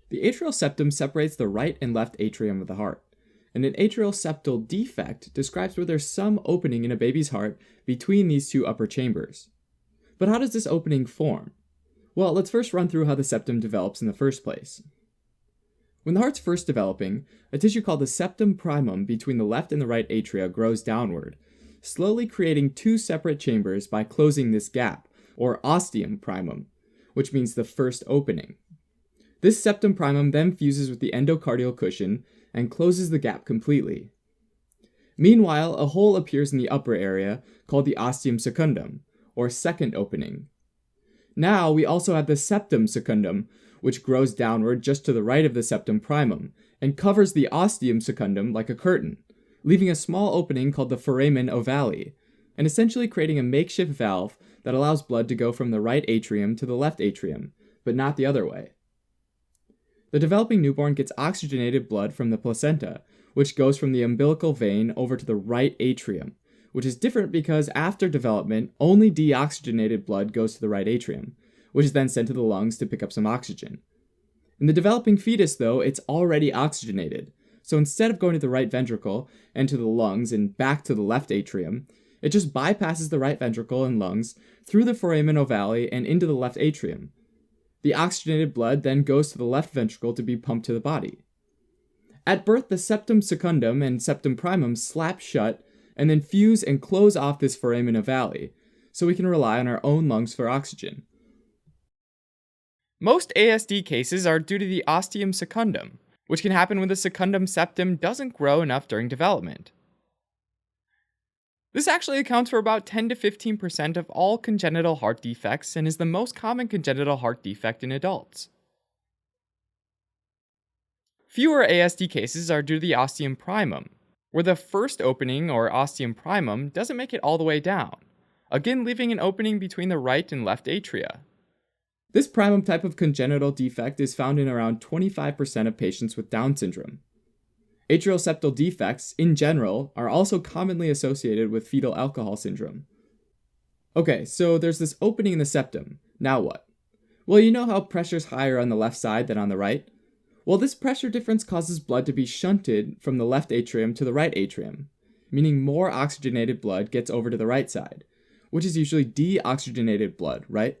The atrial septum separates the right and left atrium of the heart, and an atrial septal defect describes where there's some opening in a baby's heart between these two upper chambers. But how does this opening form? Well, let's first run through how the septum develops in the first place. When the heart's first developing, a tissue called the septum primum between the left and the right atria grows downward, slowly creating two separate chambers by closing this gap, or ostium primum, which means the first opening. This septum primum then fuses with the endocardial cushion and closes the gap completely. Meanwhile, a hole appears in the upper area called the ostium secundum, or second opening. Now we also have the septum secundum, which grows downward just to the right of the septum primum and covers the ostium secundum like a curtain, leaving a small opening called the foramen ovale, and essentially creating a makeshift valve that allows blood to go from the right atrium to the left atrium, but not the other way. The developing newborn gets oxygenated blood from the placenta, which goes from the umbilical vein over to the right atrium, which is different because after development, only deoxygenated blood goes to the right atrium, which is then sent to the lungs to pick up some oxygen. In the developing fetus, though, it's already oxygenated, so instead of going to the right ventricle and to the lungs and back to the left atrium, it just bypasses the right ventricle and lungs through the foramen ovale and into the left atrium. The oxygenated blood then goes to the left ventricle to be pumped to the body. At birth, the septum secundum and septum primum slap shut and then fuse and close off this foramen ovale, so we can rely on our own lungs for oxygen. Most ASD cases are due to the ostium secundum, which can happen when the secundum septum doesn't grow enough during development. This actually accounts for about 10 to 15% of all congenital heart defects and is the most common congenital heart defect in adults. Fewer ASD cases are due to the ostium primum, where the first opening, or ostium primum, doesn't make it all the way down, again leaving an opening between the right and left atria. This primum type of congenital defect is found in around 25% of patients with Down syndrome. Atrial septal defects, in general, are also commonly associated with fetal alcohol syndrome. Okay, so there's this opening in the septum. Now what? Well, you know how pressure's higher on the left side than on the right? Well, this pressure difference causes blood to be shunted from the left atrium to the right atrium, meaning more oxygenated blood gets over to the right side, which is usually deoxygenated blood, right?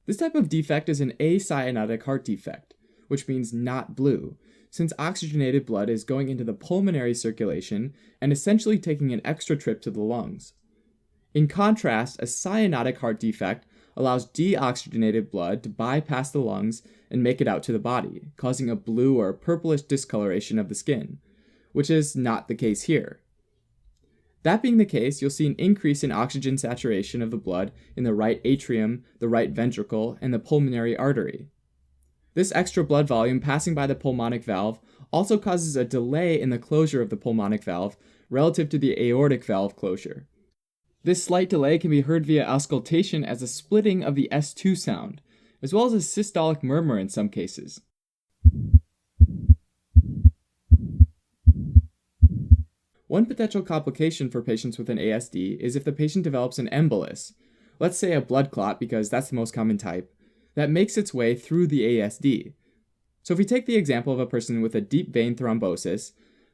This type of defect is an acyanotic heart defect, which means not blue, since oxygenated blood is going into the pulmonary circulation and essentially taking an extra trip to the lungs. In contrast, a cyanotic heart defect allows deoxygenated blood to bypass the lungs and make it out to the body, causing a blue or purplish discoloration of the skin, which is not the case here. That being the case, you'll see an increase in oxygen saturation of the blood in the right atrium, the right ventricle, and the pulmonary artery. This extra blood volume passing by the pulmonic valve also causes a delay in the closure of the pulmonic valve relative to the aortic valve closure. This slight delay can be heard via auscultation as a splitting of the S2 sound, as well as a systolic murmur in some cases. One potential complication for patients with an ASD is if the patient develops an embolus, let's say a blood clot because that's the most common type, that makes its way through the ASD. So if we take the example of a person with a deep vein thrombosis,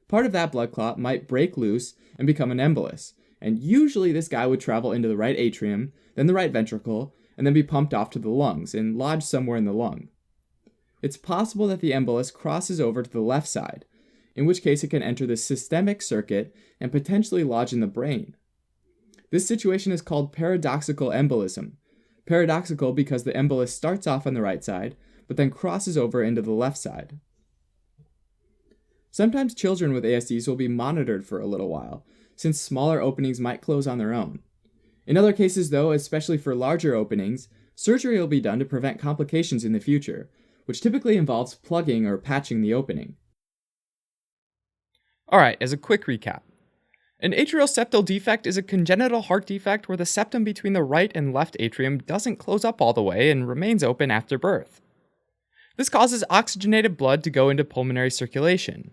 part of that blood clot might break loose and become an embolus, and usually this guy would travel into the right atrium, then the right ventricle, and then be pumped off to the lungs and lodge somewhere in the lung. It's possible that the embolus crosses over to the left side, in which case it can enter the systemic circuit and potentially lodge in the brain. This situation is called paradoxical embolism. Paradoxical because the embolus starts off on the right side, but then crosses over into the left side. Sometimes children with ASDs will be monitored for a little while, since smaller openings might close on their own. In other cases, though, especially for larger openings, surgery will be done to prevent complications in the future, which typically involves plugging or patching the opening. Alright, as a quick recap. An atrial septal defect is a congenital heart defect where the septum between the right and left atrium doesn't close up all the way and remains open after birth. This causes oxygenated blood to go into pulmonary circulation.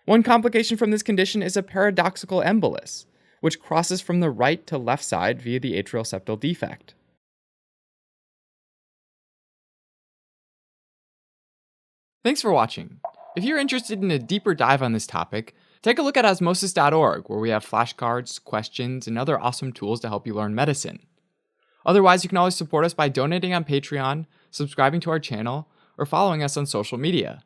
One complication from this condition is a paradoxical embolus, which crosses from the right to left side via the atrial septal defect. Thanks for watching. If you're interested in a deeper dive on this topic, take a look at osmosis.org, where we have flashcards, questions, and other awesome tools to help you learn medicine. Otherwise, you can always support us by donating on Patreon, subscribing to our channel, or following us on social media.